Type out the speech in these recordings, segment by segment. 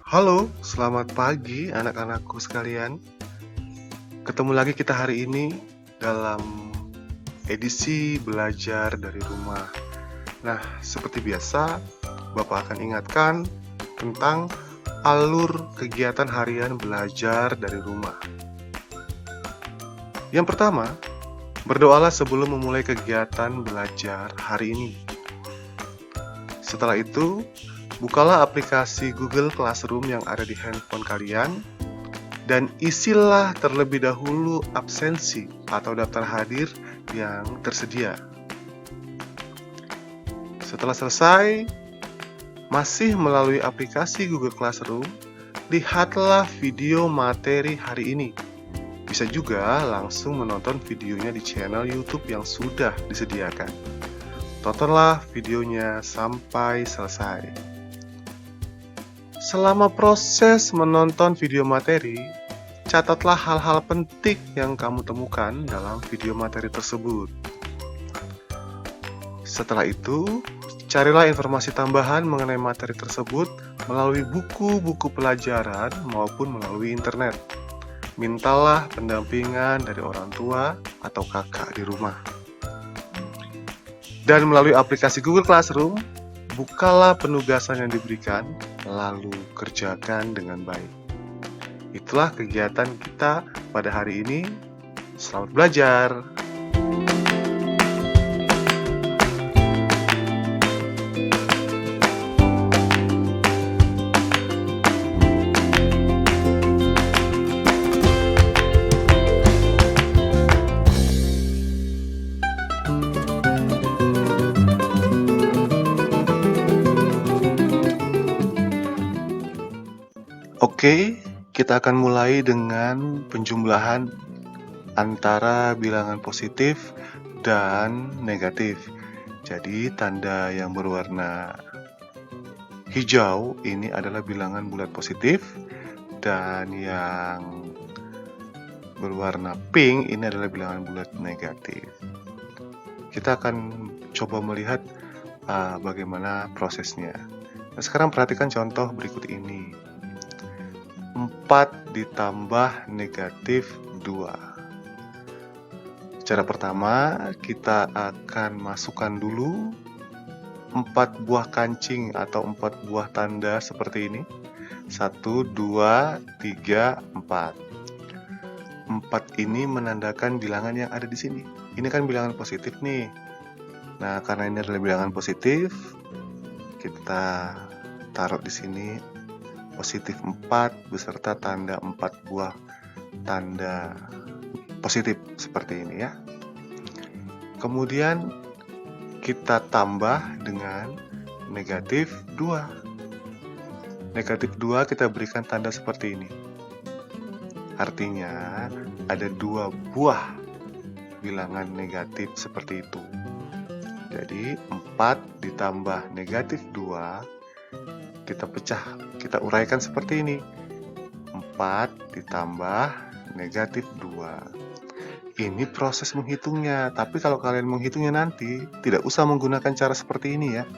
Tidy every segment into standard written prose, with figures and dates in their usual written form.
Halo, selamat pagi anak-anakku sekalian. Ketemu lagi kita hari ini dalam edisi belajar dari rumah. Nah, seperti biasa, Bapak akan ingatkan tentang alur kegiatan harian belajar dari rumah. Yang pertama, berdoalah sebelum memulai kegiatan belajar hari ini. Setelah itu, bukalah aplikasi Google Classroom yang ada di handphone kalian dan isilah terlebih dahulu absensi atau daftar hadir yang tersedia. Setelah selesai, masih melalui aplikasi Google Classroom, lihatlah video materi hari ini. Bisa juga langsung menonton videonya di channel YouTube yang sudah disediakan. Tontonlah videonya sampai selesai. Selama proses menonton video materi, catatlah hal-hal penting yang kamu temukan dalam video materi tersebut. Setelah itu, carilah informasi tambahan mengenai materi tersebut melalui buku-buku pelajaran maupun melalui internet. Mintalah pendampingan dari orang tua atau kakak di rumah. Dan melalui aplikasi Google Classroom, bukalah penugasan yang diberikan, lalu kerjakan dengan baik. Itulah kegiatan kita pada hari ini. Selamat belajar! Oke, kita akan mulai dengan penjumlahan antara bilangan positif dan negatif. Jadi, tanda yang berwarna hijau ini adalah bilangan bulat positif, dan yang berwarna pink ini adalah bilangan bulat negatif. Kita akan coba melihat bagaimana prosesnya. Nah, sekarang perhatikan contoh berikut ini. 4 ditambah negatif 2. Cara pertama, kita akan masukkan dulu 4 buah kancing atau 4 buah tanda seperti ini. 1, 2, 3, 4. 4 ini menandakan bilangan yang ada di sini. Ini kan bilangan positif nih. Nah, karena ini adalah bilangan positif, kita taruh di sini positif 4 beserta tanda 4 buah tanda positif seperti ini ya. Kemudian kita tambah dengan negatif 2. Negatif 2 kita berikan tanda seperti ini. Artinya ada 2 buah bilangan negatif seperti itu. Jadi 4 ditambah negatif 2 kita pecah, kita uraikan seperti ini. 4 ditambah negatif 2. Ini proses menghitungnya, tapi kalau kalian menghitungnya nanti, tidak usah menggunakan cara seperti ini ya.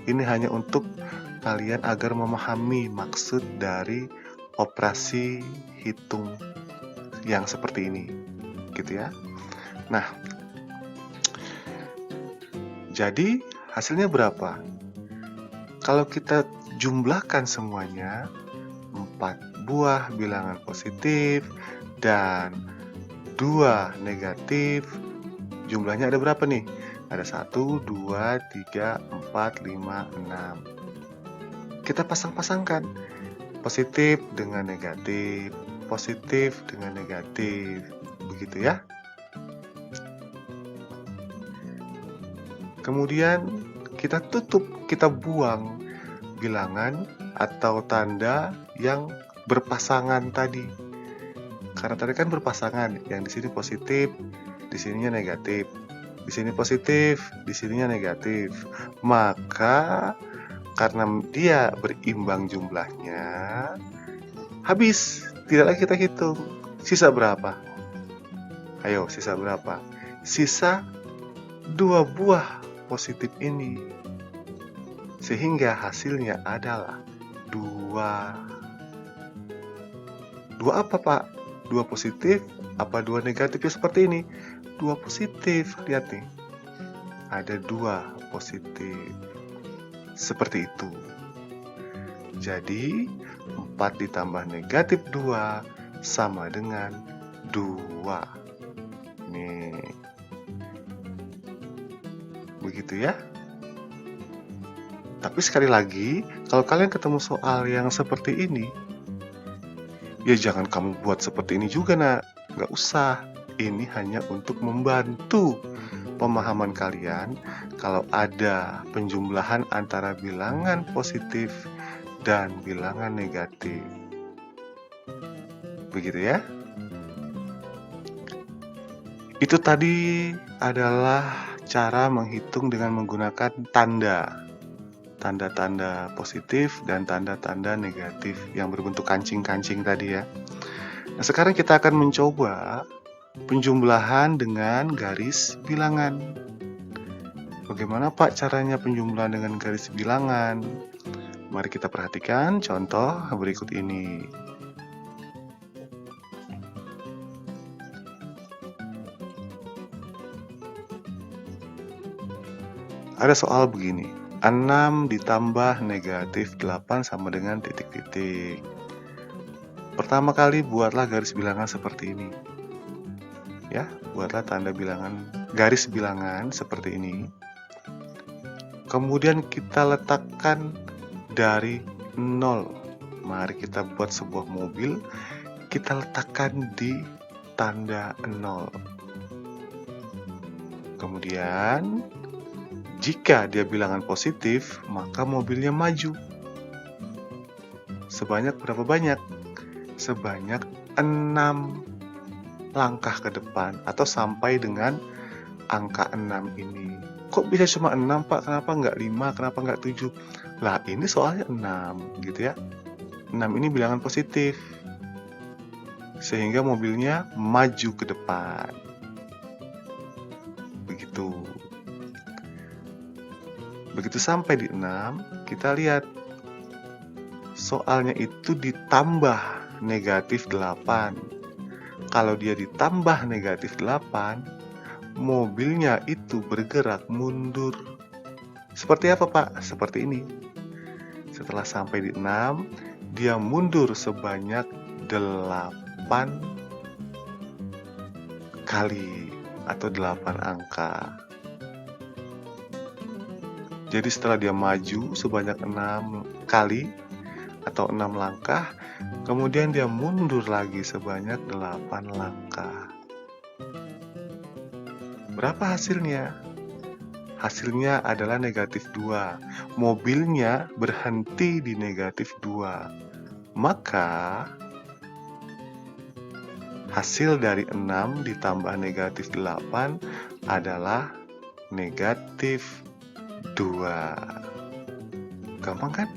Ini hanya untuk kalian agar memahami maksud dari operasi hitung yang seperti ini, gitu ya. Nah, jadi hasilnya berapa? Kalau kita jumlahkan semuanya, 4 buah bilangan positif dan 2 negatif, jumlahnya ada berapa nih? Ada 1, 2, 3, 4, 5, 6. Kita pasang-pasangkan positif dengan negatif, positif dengan negatif, begitu ya. Kemudian kita tutup, kita buang bilangan atau tanda yang berpasangan tadi. Karena tadi kan berpasangan, yang di sini positif, di sininya negatif. Di sini positif, di sininya negatif. Maka karena dia berimbang jumlahnya, habis, tidak lagi kita hitung. Sisa berapa? Ayo, sisa berapa? Sisa 2 buah positif ini. Sehingga hasilnya adalah 2. Dua apa, Pak? Dua positif apa dua negatif? Ya seperti ini. Dua positif, lihat nih. Ada dua positif. Seperti itu. Jadi, 4 ditambah negatif 2 sama dengan 2. Nih. Begitu ya. Tapi sekali lagi, kalau kalian ketemu soal yang seperti ini, ya jangan kamu buat seperti ini juga, nak. Nggak usah. Ini hanya untuk membantu pemahaman kalian kalau ada penjumlahan antara bilangan positif dan bilangan negatif. Begitu ya. Itu tadi adalah cara menghitung dengan menggunakan tanda-tanda positif dan tanda-tanda negatif yang berbentuk kancing-kancing tadi ya. Nah, sekarang kita akan mencoba penjumlahan dengan garis bilangan. Bagaimana, Pak, caranya penjumlahan dengan garis bilangan? Mari kita perhatikan contoh berikut ini. Ada soal begini, 6 ditambah negatif 8 sama dengan titik-titik. Pertama kali buatlah garis bilangan seperti ini. Ya, buatlah tanda bilangan, garis bilangan seperti ini. Kemudian kita letakkan dari 0. Mari kita buat sebuah mobil, kita letakkan di tanda 0. Kemudian jika dia bilangan positif, maka mobilnya maju. Sebanyak berapa banyak? Sebanyak 6 langkah ke depan atau sampai dengan angka 6 ini. Kok bisa cuma 6, Pak? Kenapa nggak 5? Kenapa nggak 7? Lah, ini soalnya 6, gitu ya. 6 ini bilangan positif. Sehingga mobilnya maju ke depan. Begitu. Begitu sampai di 6, kita lihat soalnya itu ditambah negatif 8. Kalau dia ditambah negatif 8, mobilnya itu bergerak mundur. Seperti apa, Pak? Seperti ini. Setelah sampai di 6, dia mundur sebanyak 8 kali atau 8 angka. Jadi setelah dia maju sebanyak 6 kali atau 6 langkah, kemudian dia mundur lagi sebanyak 8 langkah. Berapa hasilnya? Hasilnya adalah negatif 2. Mobilnya berhenti di negatif 2. Maka hasil dari 6 ditambah negatif 8 adalah negatif 2. Gampang kan?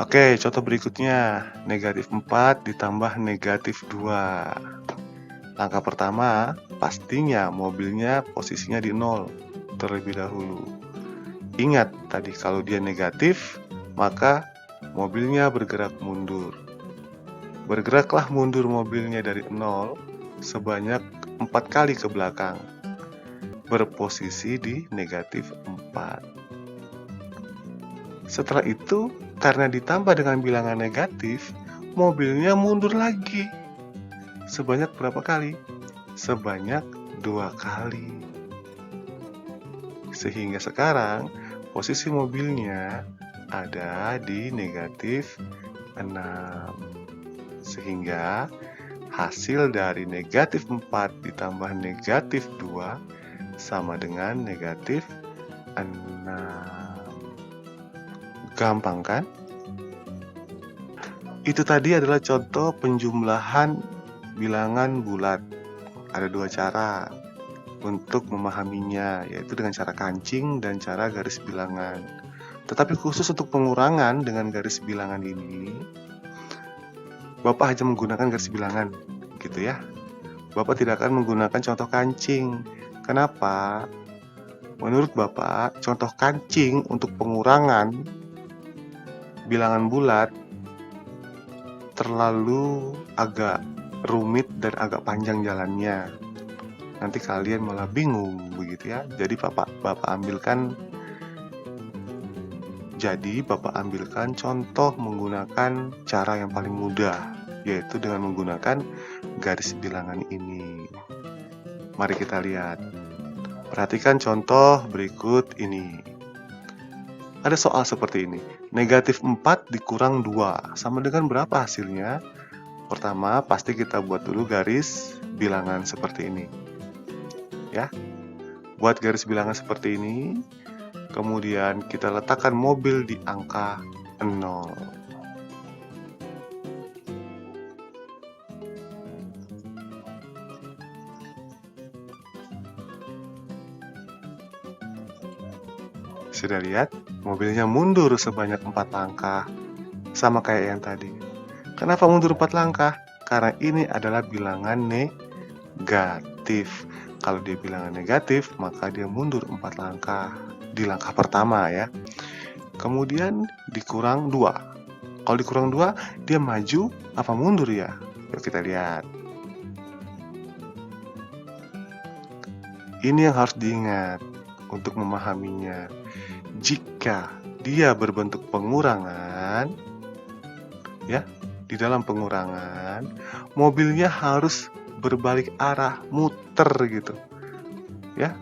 Oke, contoh berikutnya. Negatif 4 ditambah negatif 2. Langkah pertama, pastinya mobilnya posisinya di 0 terlebih dahulu. Ingat tadi, kalau dia negatif, maka mobilnya bergerak mundur. Bergeraklah mundur mobilnya dari 0 sebanyak 4 kali ke belakang. Berposisi di negatif 4. Setelah itu, karena ditambah dengan bilangan negatif, mobilnya mundur lagi. Sebanyak berapa kali? Sebanyak 2 kali. Sehingga sekarang posisi mobilnya ada di negatif 6. Sehingga hasil dari negatif 4 ditambah negatif 2 sama dengan negatif 6. Gampang kan? Itu tadi adalah contoh penjumlahan bilangan bulat. Ada 2 cara untuk memahaminya, yaitu dengan cara kancing dan cara garis bilangan. Tetapi khusus untuk pengurangan dengan garis bilangan ini, Bapak hanya menggunakan garis bilangan, gitu ya. Bapak tidak akan menggunakan contoh kancing. Kenapa? Menurut Bapak, contoh kancing untuk pengurangan bilangan bulat terlalu agak rumit dan agak panjang jalannya. Nanti kalian malah bingung begitu ya. Jadi Bapak ambilkan contoh menggunakan cara yang paling mudah, yaitu dengan menggunakan garis bilangan ini. Mari kita lihat. Perhatikan contoh berikut ini. Ada soal seperti ini. Negatif 4 dikurang 2 sama dengan berapa hasilnya? Pertama, pasti kita buat dulu garis bilangan seperti ini. Ya. Buat garis bilangan seperti ini. Kemudian kita letakkan mobil di angka 0. Sudah lihat? Mobilnya mundur sebanyak 4 langkah. Sama kayak yang tadi. Kenapa mundur 4 langkah? Karena ini adalah bilangan negatif. Kalau dia bilangan negatif, maka dia mundur 4 langkah. Di langkah pertama ya. Kemudian dikurang 2. Kalau dikurang 2, dia maju apa mundur ya? Yuk kita lihat. Ini yang harus diingat untuk memahaminya. Jika dia berbentuk pengurangan, ya, di dalam pengurangan, mobilnya harus berbalik arah, muter gitu. Ya.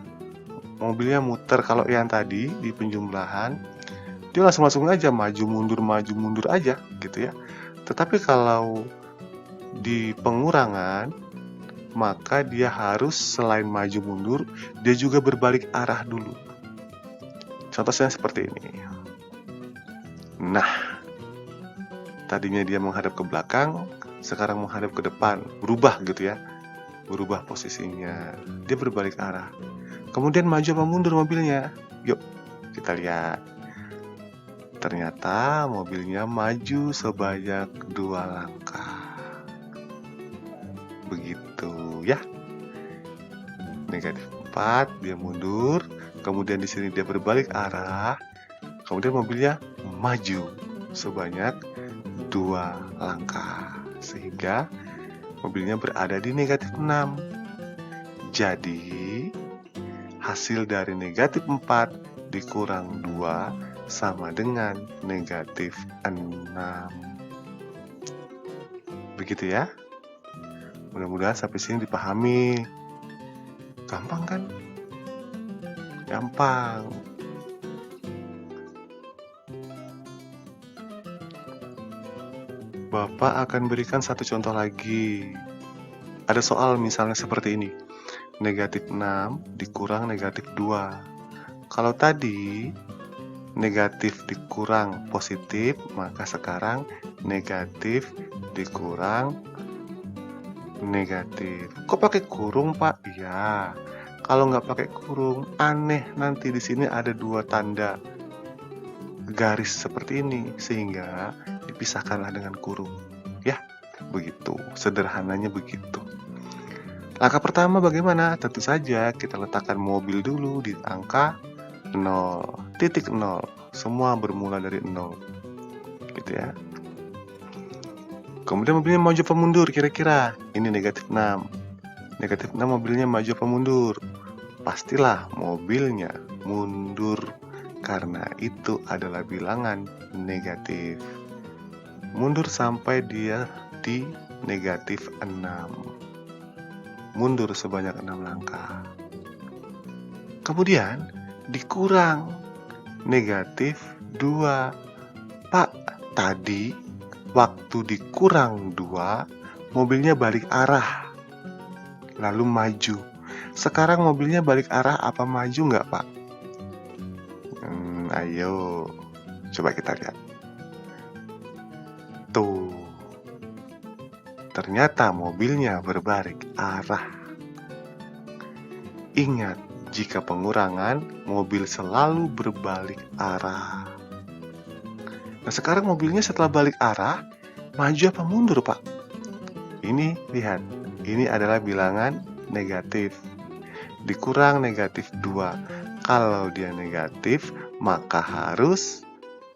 Mobilnya muter. Kalau yang tadi di penjumlahan, dia langsung aja maju mundur aja gitu ya. Tetapi kalau di pengurangan, maka dia harus selain maju mundur, dia juga berbalik arah dulu. Contohnya seperti ini. Nah, tadinya dia menghadap ke belakang, sekarang menghadap ke depan, berubah gitu ya. Berubah posisinya. Dia berbalik arah. Kemudian maju apa mundur mobilnya? Yuk, kita lihat. Ternyata mobilnya maju sebanyak 2 langkah. Begitu ya. Negatif 4, dia mundur. Kemudian di sini dia berbalik arah. Kemudian mobilnya maju sebanyak 2 langkah. Sehingga mobilnya berada di negatif 6. Jadi, hasil dari negatif 4 dikurang 2 sama dengan negatif 6. Begitu ya. Mudah-mudahan sampai sini dipahami. Gampang kan? Gampang. Bapak akan berikan satu contoh lagi. Ada soal misalnya seperti ini. Negatif 6 dikurang negatif 2. Kalau tadi negatif dikurang positif, maka sekarang negatif dikurang negatif. Kok pakai kurung, Pak? Iya. Kalau nggak pakai kurung, aneh nanti di sini ada 2 tanda garis seperti ini, sehingga dipisahkanlah dengan kurung. Ya, begitu. Sederhananya begitu. Langkah pertama bagaimana? Tentu saja kita letakkan mobil dulu di angka 0, titik 0. Semua bermula dari 0. Gitu ya. Kemudian mobilnya maju apa mundur kira-kira? Ini negatif 6. Negatif 6 mobilnya maju apa mundur? Pastilah mobilnya mundur. Karena itu adalah bilangan negatif. Mundur sampai dia di negatif 6. Mundur sebanyak 6 langkah. Kemudian dikurang negatif 2. Pak, tadi waktu dikurang 2, mobilnya balik arah. Lalu maju. Sekarang mobilnya balik arah apa maju nggak, Pak? Ayo, coba kita lihat. Tuh, ternyata mobilnya berbalik arah. Ingat, jika pengurangan, mobil selalu berbalik arah. Nah, sekarang mobilnya setelah balik arah, maju apa mundur, Pak? Ini, lihat. Ini adalah bilangan negatif. Dikurang negatif 2. Kalau dia negatif, maka harus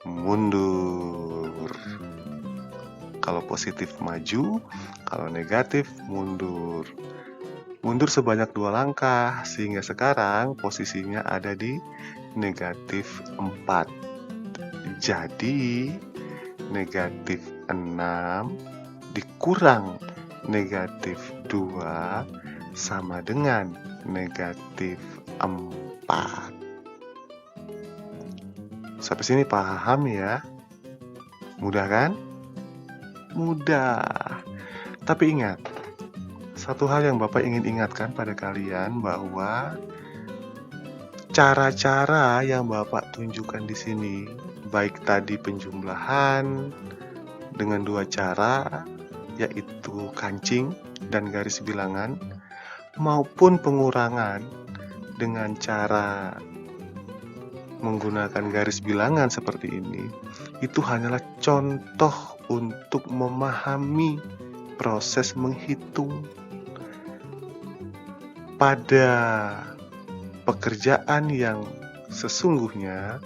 mundur. Kalau positif maju, kalau negatif mundur. Mundur sebanyak 2 langkah, sehingga sekarang posisinya ada di negatif 4. Jadi, negatif 6 dikurang negatif 2 sama dengan negatif 4. Sampai sini paham ya? Mudah kan? Mudah. Tapi ingat, satu hal yang Bapak ingin ingatkan pada kalian bahwa cara-cara yang Bapak tunjukkan di sini, baik tadi penjumlahan dengan 2 cara, yaitu kancing dan garis bilangan, maupun pengurangan dengan cara menggunakan garis bilangan seperti ini, itu hanyalah contoh untuk memahami proses menghitung. Pada pekerjaan yang sesungguhnya,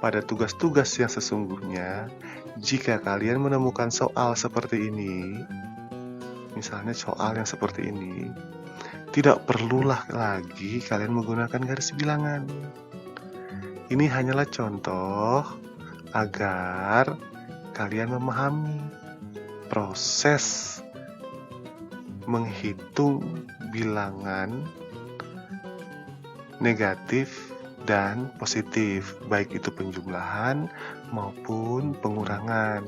pada tugas-tugas yang sesungguhnya, jika kalian menemukan soal seperti ini, misalnya soal yang seperti ini, tidak perlulah lagi kalian menggunakan garis bilangan. Ini hanyalah contoh agar kalian memahami proses menghitung bilangan negatif dan positif, baik itu penjumlahan maupun pengurangan.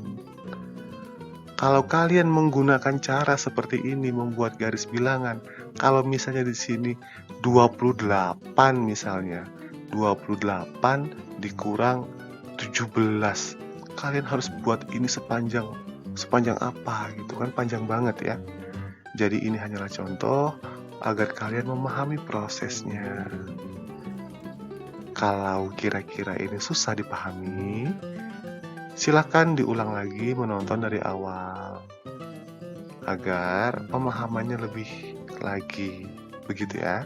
Kalau kalian menggunakan cara seperti ini membuat garis bilangan, kalau misalnya di sini 28 misalnya, 28 dikurang 17. Kalian harus buat ini sepanjang apa gitu kan, panjang banget ya. Jadi ini hanyalah contoh agar kalian memahami prosesnya. Kalau kira-kira ini susah dipahami, silakan diulang lagi menonton dari awal agar pemahamannya lebih lagi, begitu ya.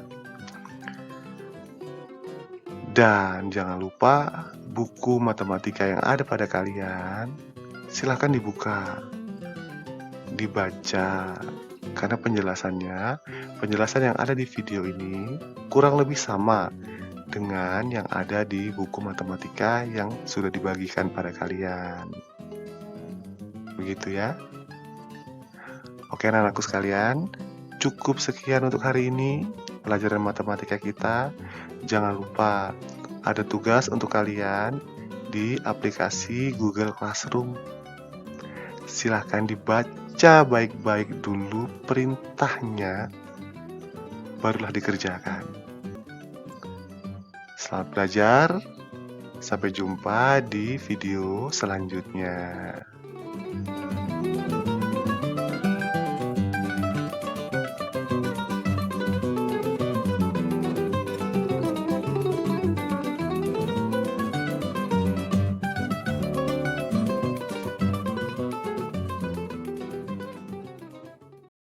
Dan jangan lupa buku matematika yang ada pada kalian, silakan dibuka, dibaca, karena penjelasan yang ada di video ini kurang lebih sama dengan yang ada di buku matematika yang sudah dibagikan pada kalian. Begitu ya. Oke anak-anakku sekalian, cukup sekian untuk hari ini pelajaran matematika kita. Jangan lupa ada tugas untuk kalian di aplikasi Google Classroom. Silahkan dibaca baik-baik dulu perintahnya, barulah dikerjakan. Selamat belajar, sampai jumpa di video selanjutnya.